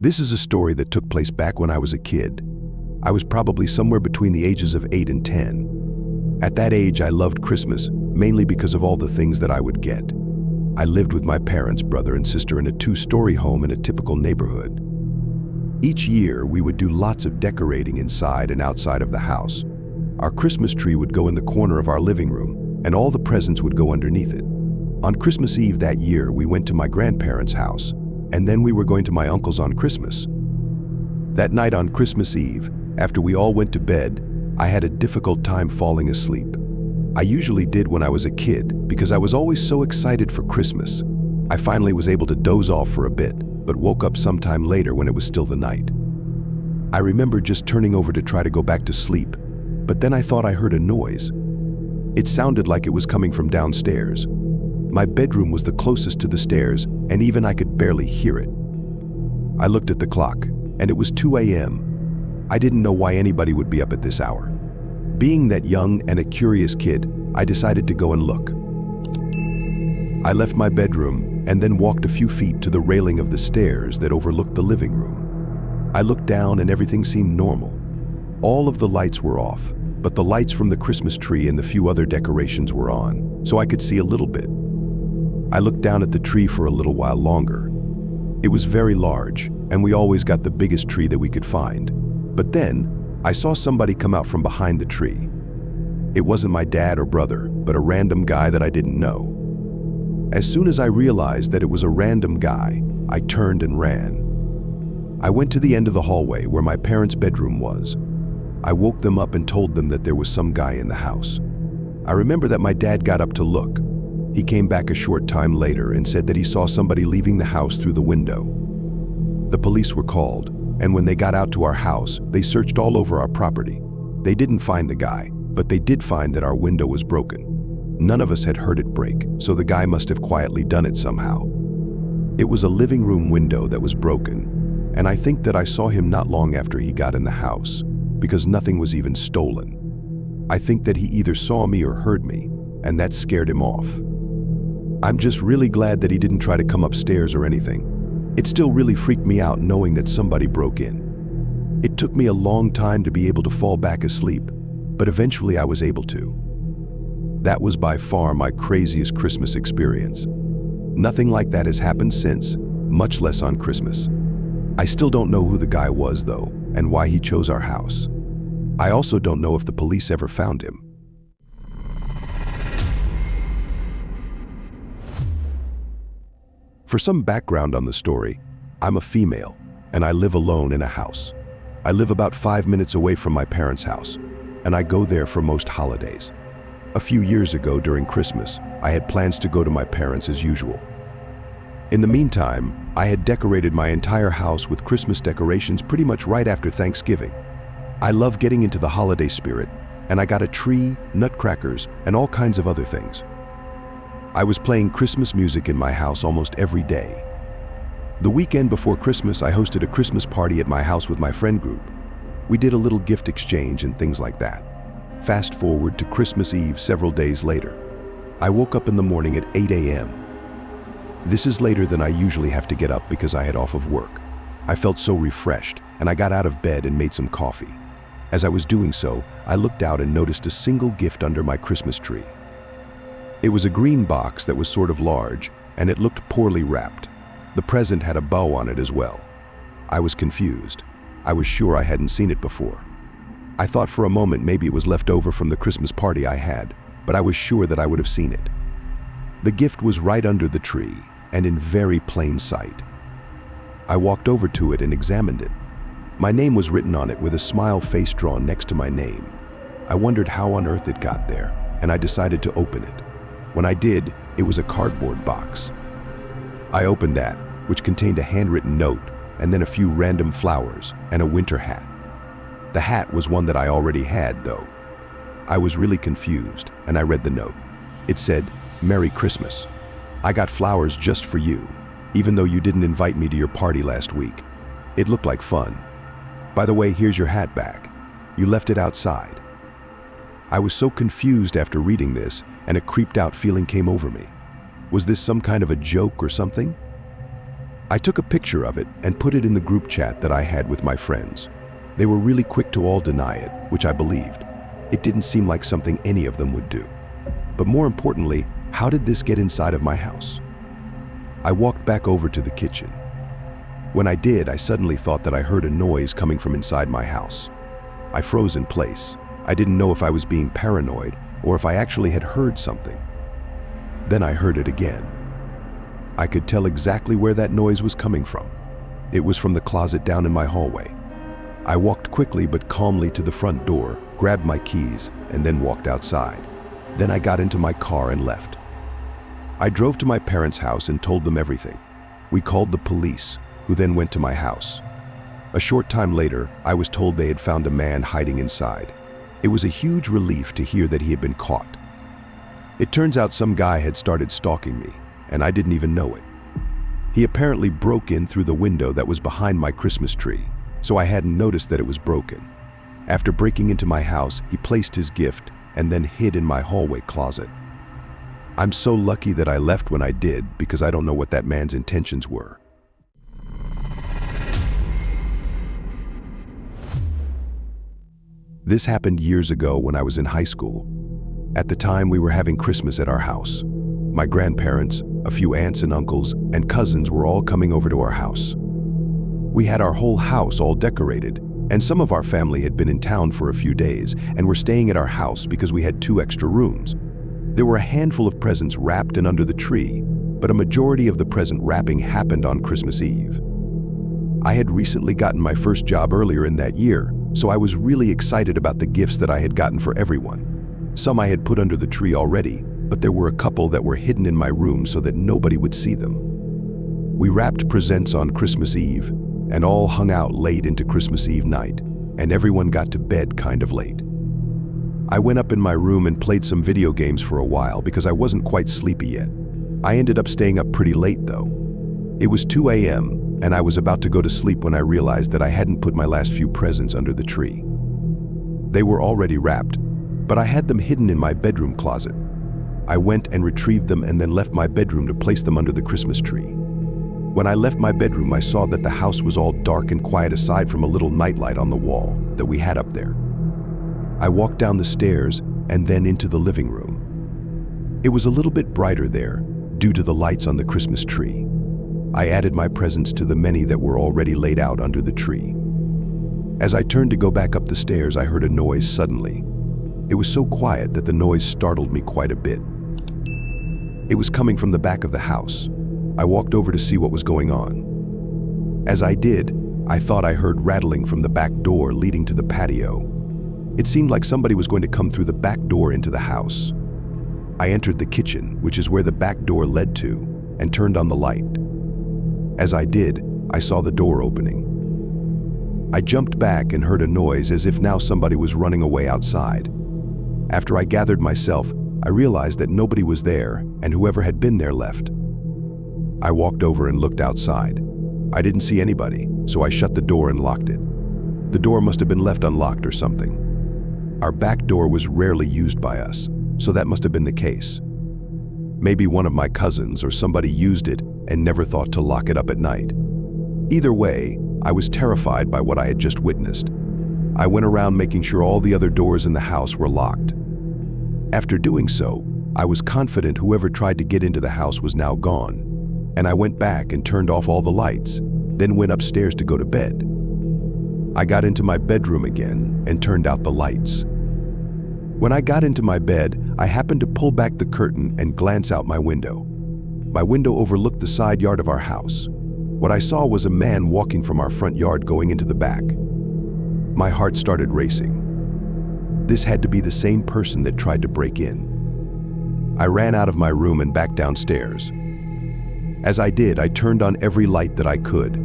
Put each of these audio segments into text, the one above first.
This is a story that took place back when I was a kid. I was probably somewhere between the ages of 8 and 10. At that age, I loved Christmas, mainly because of all the things that I would get. I lived with my parents, brother and sister in a 2-story home in a typical neighborhood. Each year, we would do lots of decorating inside and outside of the house. Our Christmas tree would go in the corner of our living room, and all the presents would go underneath it. On Christmas Eve that year, we went to my grandparents' house, and then we were going to my uncle's on Christmas. That night on Christmas Eve, after we all went to bed, I had a difficult time falling asleep. I usually did when I was a kid because I was always so excited for Christmas. I finally was able to doze off for a bit, but woke up sometime later when it was still the night. I remember just turning over to try to go back to sleep, but then I thought I heard a noise. It sounded like it was coming from downstairs. My bedroom was the closest to the stairs, and even I could barely hear it. I looked at the clock, and it was 2 a.m. I didn't know why anybody would be up at this hour. Being that young and a curious kid, I decided to go and look. I left my bedroom and then walked a few feet to the railing of the stairs that overlooked the living room. I looked down and everything seemed normal. All of the lights were off, but the lights from the Christmas tree and the few other decorations were on, so I could see a little bit. I looked down at the tree for a little while longer. It was very large, and we always got the biggest tree that we could find. But then, I saw somebody come out from behind the tree. It wasn't my dad or brother, but a random guy that I didn't know. As soon as I realized that it was a random guy, I turned and ran. I went to the end of the hallway where my parents' bedroom was. I woke them up and told them that there was some guy in the house. I remember that my dad got up to look. He came back a short time later and said that he saw somebody leaving the house through the window. The police were called, and when they got out to our house, they searched all over our property. They didn't find the guy, but they did find that our window was broken. None of us had heard it break, so the guy must have quietly done it somehow. It was a living room window that was broken, and I think that I saw him not long after he got in the house, because nothing was even stolen. I think that he either saw me or heard me, and that scared him off. I'm just really glad that he didn't try to come upstairs or anything. It still really freaked me out knowing that somebody broke in. It took me a long time to be able to fall back asleep, but eventually I was able to. That was by far my craziest Christmas experience. Nothing like that has happened since, much less on Christmas. I still don't know who the guy was though, and why he chose our house. I also don't know if the police ever found him. For some background on the story, I'm a female, and I live alone in a house. I live about 5 minutes away from my parents' house, and I go there for most holidays. A few years ago during Christmas, I had plans to go to my parents as usual. In the meantime, I had decorated my entire house with Christmas decorations pretty much right after Thanksgiving. I love getting into the holiday spirit, and I got a tree, nutcrackers, and all kinds of other things. I was playing Christmas music in my house almost every day. The weekend before Christmas, I hosted a Christmas party at my house with my friend group. We did a little gift exchange and things like that. Fast forward to Christmas Eve several days later. I woke up in the morning at 8 a.m. This is later than I usually have to get up because I had off of work. I felt so refreshed, and I got out of bed and made some coffee. As I was doing so, I looked out and noticed a single gift under my Christmas tree. It was a green box that was sort of large, and it looked poorly wrapped. The present had a bow on it as well. I was confused. I was sure I hadn't seen it before. I thought for a moment maybe it was left over from the Christmas party I had, but I was sure that I would have seen it. The gift was right under the tree, and in very plain sight. I walked over to it and examined it. My name was written on it with a smile face drawn next to my name. I wondered how on earth it got there, and I decided to open it. When I did, it was a cardboard box. I opened that, which contained a handwritten note, and then a few random flowers, and a winter hat. The hat was one that I already had, though. I was really confused, and I read the note. It said, "Merry Christmas. I got flowers just for you, even though you didn't invite me to your party last week. It looked like fun. By the way, here's your hat back. You left it outside." I was so confused after reading this, and a creeped out feeling came over me. Was this some kind of a joke or something? I took a picture of it and put it in the group chat that I had with my friends. They were really quick to all deny it, which I believed. It didn't seem like something any of them would do. But more importantly, how did this get inside of my house? I walked back over to the kitchen. When I did, I suddenly thought that I heard a noise coming from inside my house. I froze in place. I didn't know if I was being paranoid or if I actually had heard something. Then I heard it again. I could tell exactly where that noise was coming from. It was from the closet down in my hallway. I walked quickly but calmly to the front door, grabbed my keys, and then walked outside. Then I got into my car and left. I drove to my parents' house and told them everything. We called the police, who then went to my house. A short time later, I was told they had found a man hiding inside. It was a huge relief to hear that he had been caught. It turns out some guy had started stalking me, and I didn't even know it. He apparently broke in through the window that was behind my Christmas tree, so I hadn't noticed that it was broken. After breaking into my house, he placed his gift and then hid in my hallway closet. I'm so lucky that I left when I did because I don't know what that man's intentions were. This happened years ago when I was in high school. At the time, we were having Christmas at our house. My grandparents, a few aunts and uncles, and cousins were all coming over to our house. We had our whole house all decorated, and some of our family had been in town for a few days and were staying at our house because we had 2 extra rooms. There were a handful of presents wrapped and under the tree, but a majority of the present wrapping happened on Christmas Eve. I had recently gotten my first job earlier in that year, so I was really excited about the gifts that I had gotten for everyone. Some I had put under the tree already, but there were a couple that were hidden in my room so that nobody would see them. We wrapped presents on Christmas Eve, and all hung out late into Christmas Eve night, and everyone got to bed kind of late. I went up in my room and played some video games for a while because I wasn't quite sleepy yet. I ended up staying up pretty late though. It was 2 a.m., and I was about to go to sleep when I realized that I hadn't put my last few presents under the tree. They were already wrapped, but I had them hidden in my bedroom closet. I went and retrieved them and then left my bedroom to place them under the Christmas tree. When I left my bedroom, I saw that the house was all dark and quiet aside from a little nightlight on the wall that we had up there. I walked down the stairs and then into the living room. It was a little bit brighter there due to the lights on the Christmas tree. I added my presents to the many that were already laid out under the tree. As I turned to go back up the stairs, I heard a noise suddenly. It was so quiet that the noise startled me quite a bit. It was coming from the back of the house. I walked over to see what was going on. As I did, I thought I heard rattling from the back door leading to the patio. It seemed like somebody was going to come through the back door into the house. I entered the kitchen, which is where the back door led to, and turned on the light. As I did, I saw the door opening. I jumped back and heard a noise as if now somebody was running away outside. After I gathered myself, I realized that nobody was there and whoever had been there left. I walked over and looked outside. I didn't see anybody, so I shut the door and locked it. The door must have been left unlocked or something. Our back door was rarely used by us, so that must have been the case. Maybe one of my cousins or somebody used it and never thought to lock it up at night. Either way, I was terrified by what I had just witnessed. I went around making sure all the other doors in the house were locked. After doing so, I was confident whoever tried to get into the house was now gone, and I went back and turned off all the lights, then went upstairs to go to bed. I got into my bedroom again and turned out the lights. When I got into my bed, I happened to pull back the curtain and glance out my window. My window overlooked the side yard of our house. What I saw was a man walking from our front yard going into the back. My heart started racing. This had to be the same person that tried to break in. I ran out of my room and back downstairs. As I did, I turned on every light that I could.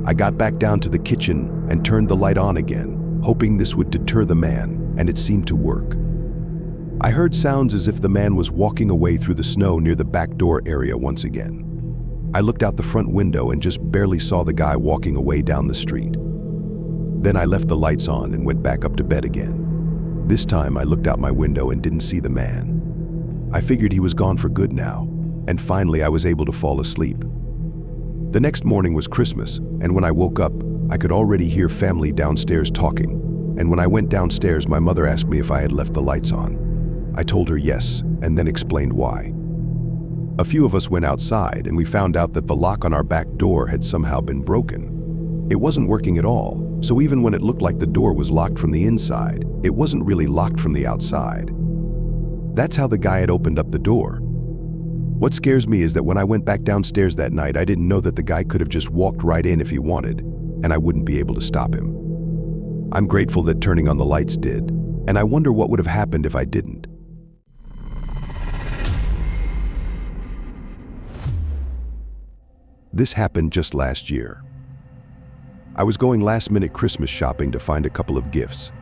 I got back down to the kitchen and turned the light on again, hoping this would deter the man, and it seemed to work. I heard sounds as if the man was walking away through the snow near the back door area once again. I looked out the front window and just barely saw the guy walking away down the street. Then I left the lights on and went back up to bed again. This time I looked out my window and didn't see the man. I figured he was gone for good now, and finally I was able to fall asleep. The next morning was Christmas, and when I woke up, I could already hear family downstairs talking. And when I went downstairs, my mother asked me if I had left the lights on. I told her yes, and then explained why. A few of us went outside, and we found out that the lock on our back door had somehow been broken. It wasn't working at all, so even when it looked like the door was locked from the inside, it wasn't really locked from the outside. That's how the guy had opened up the door. What scares me is that when I went back downstairs that night, I didn't know that the guy could have just walked right in if he wanted, and I wouldn't be able to stop him. I'm grateful that turning on the lights did, and I wonder what would have happened if I didn't. This happened just last year. I was going last-minute Christmas shopping to find a couple of gifts.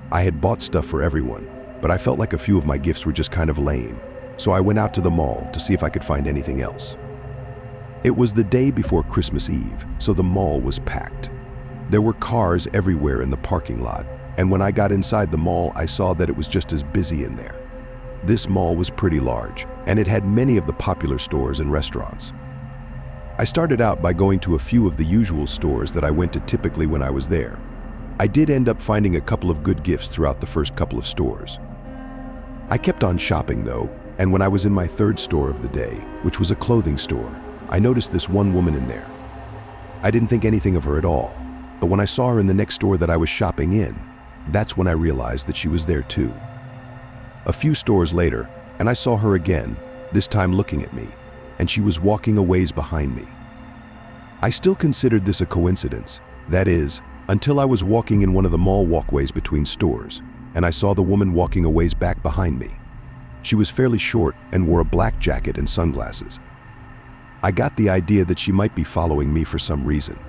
I had bought stuff for everyone, but I felt like a few of my gifts were just kind of lame. So I went out to the mall to see if I could find anything else. It was the day before Christmas Eve, so the mall was packed. There were cars everywhere in the parking lot, and when I got inside the mall, I saw that it was just as busy in there. This mall was pretty large, and it had many of the popular stores and restaurants. I started out by going to a few of the usual stores that I went to typically when I was there. I did end up finding a couple of good gifts throughout the first couple of stores. I kept on shopping though, and when I was in my third store of the day, which was a clothing store, I noticed this one woman in there. I didn't think anything of her at all, but when I saw her in the next store that I was shopping in, that's when I realized that she was there too. A few stores later, and I saw her again, this time looking at me, and she was walking a ways behind me. I still considered this a coincidence, that is, until I was walking in one of the mall walkways between stores, and I saw the woman walking a ways back behind me. She was fairly short and wore a black jacket and sunglasses. I got the idea that she might be following me for some reason.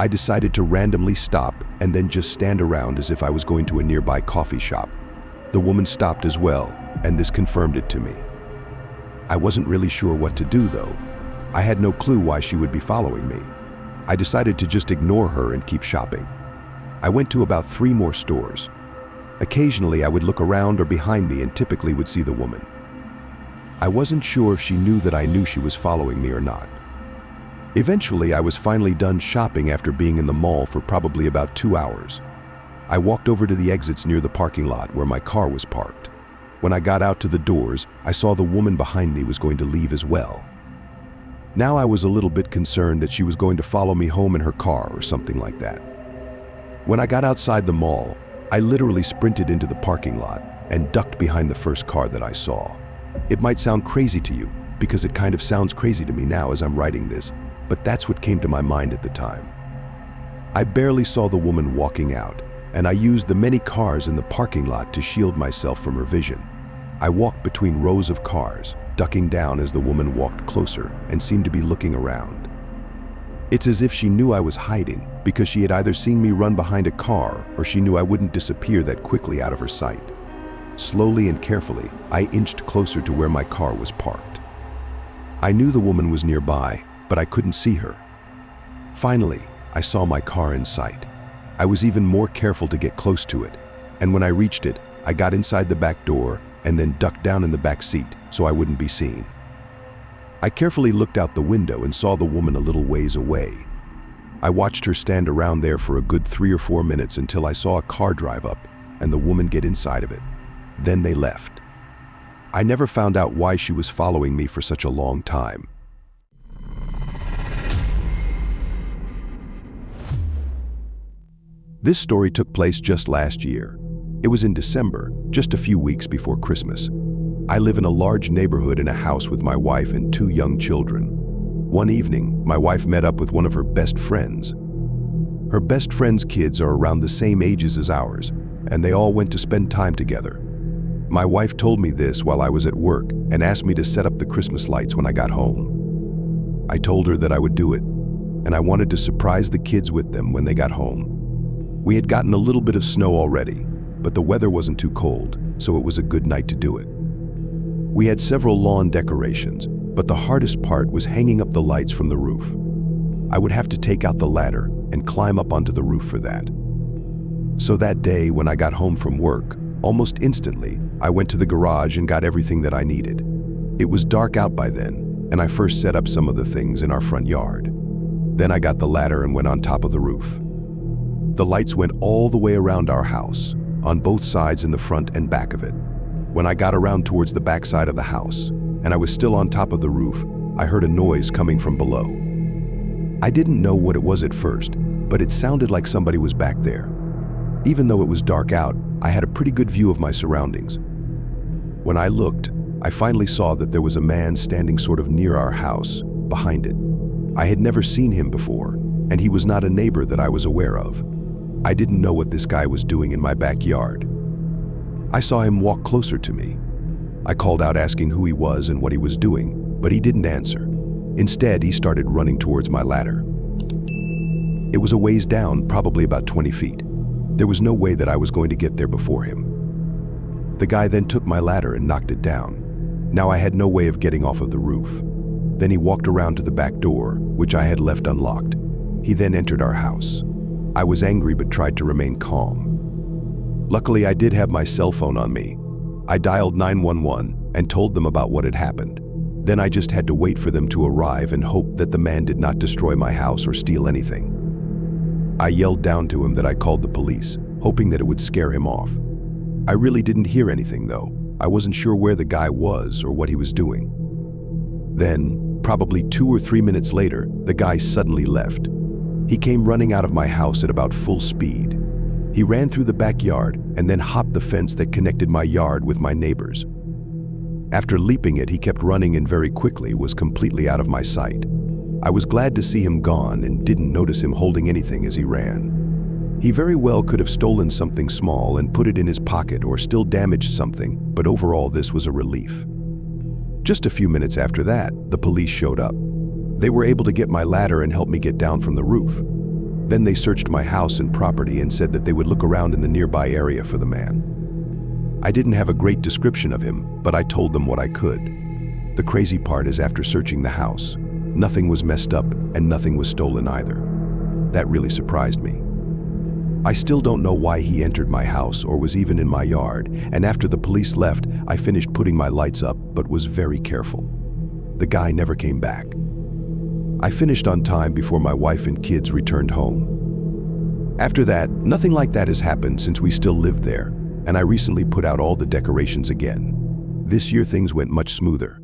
I decided to randomly stop and then just stand around as if I was going to a nearby coffee shop. The woman stopped as well, and this confirmed it to me. I wasn't really sure what to do though. I had no clue why she would be following me. I decided to just ignore her and keep shopping. I went to about 3 more stores. Occasionally, I would look around or behind me and typically would see the woman. I wasn't sure if she knew that I knew she was following me or not. Eventually, I was finally done shopping after being in the mall for probably about 2 hours. I walked over to the exits near the parking lot where my car was parked. When I got out to the doors, I saw the woman behind me was going to leave as well. Now I was a little bit concerned that she was going to follow me home in her car or something like that. When I got outside the mall, I literally sprinted into the parking lot and ducked behind the first car that I saw. It might sound crazy to you, because it kind of sounds crazy to me now as I'm writing this, but that's what came to my mind at the time. I barely saw the woman walking out, and I used the many cars in the parking lot to shield myself from her vision. I walked between rows of cars, ducking down as the woman walked closer and seemed to be looking around. It's as if she knew I was hiding, because she had either seen me run behind a car or she knew I wouldn't disappear that quickly out of her sight. Slowly and carefully, I inched closer to where my car was parked. I knew the woman was nearby, but I couldn't see her. Finally, I saw my car in sight. I was even more careful to get close to it, and when I reached it, I got inside the back door and then ducked down in the back seat so I wouldn't be seen. I carefully looked out the window and saw the woman a little ways away. I watched her stand around there for a good 3 or 4 minutes until I saw a car drive up and the woman get inside of it. Then they left. I never found out why she was following me for such a long time. This story took place just last year. It was in December, just a few weeks before Christmas. I live in a large neighborhood in a house with my wife and 2 young children. One evening, my wife met up with one of her best friends. Her best friend's kids are around the same ages as ours, and they all went to spend time together. My wife told me this while I was at work and asked me to set up the Christmas lights when I got home. I told her that I would do it, and I wanted to surprise the kids with them when they got home. We had gotten a little bit of snow already, but the weather wasn't too cold, so it was a good night to do it. We had several lawn decorations, but the hardest part was hanging up the lights from the roof. I would have to take out the ladder and climb up onto the roof for that. So that day, when I got home from work, almost instantly, I went to the garage and got everything that I needed. It was dark out by then, and I first set up some of the things in our front yard. Then I got the ladder and went on top of the roof. The lights went all the way around our house, on both sides in the front and back of it. When I got around towards the back side of the house, and I was still on top of the roof, I heard a noise coming from below. I didn't know what it was at first, but it sounded like somebody was back there. Even though it was dark out, I had a pretty good view of my surroundings. When I looked, I finally saw that there was a man standing sort of near our house, behind it. I had never seen him before, and he was not a neighbor that I was aware of. I didn't know what this guy was doing in my backyard. I saw him walk closer to me. I called out asking who he was and what he was doing, but he didn't answer. Instead, he started running towards my ladder. It was a ways down, probably about 20 feet. There was no way that I was going to get there before him. The guy then took my ladder and knocked it down. Now I had no way of getting off of the roof. Then he walked around to the back door, which I had left unlocked. He then entered our house. I was angry but tried to remain calm. Luckily, I did have my cell phone on me. I dialed 911 and told them about what had happened. Then I just had to wait for them to arrive and hope that the man did not destroy my house or steal anything. I yelled down to him that I called the police, hoping that it would scare him off. I really didn't hear anything though. I wasn't sure where the guy was or what he was doing. Then, probably 2 or 3 minutes later, the guy suddenly left. He came running out of my house at about full speed. He ran through the backyard and then hopped the fence that connected my yard with my neighbor's. After leaping it, he kept running and very quickly was completely out of my sight. I was glad to see him gone and didn't notice him holding anything as he ran. He very well could have stolen something small and put it in his pocket or still damaged something, but overall this was a relief. Just a few minutes after that, the police showed up. They were able to get my ladder and help me get down from the roof. Then they searched my house and property and said that they would look around in the nearby area for the man. I didn't have a great description of him, but I told them what I could. The crazy part is after searching the house, nothing was messed up and nothing was stolen either. That really surprised me. I still don't know why he entered my house or was even in my yard, and after the police left, I finished putting my lights up but was very careful. The guy never came back. I finished on time before my wife and kids returned home. After that, nothing like that has happened since we still lived there, and I recently put out all the decorations again. This year things went much smoother.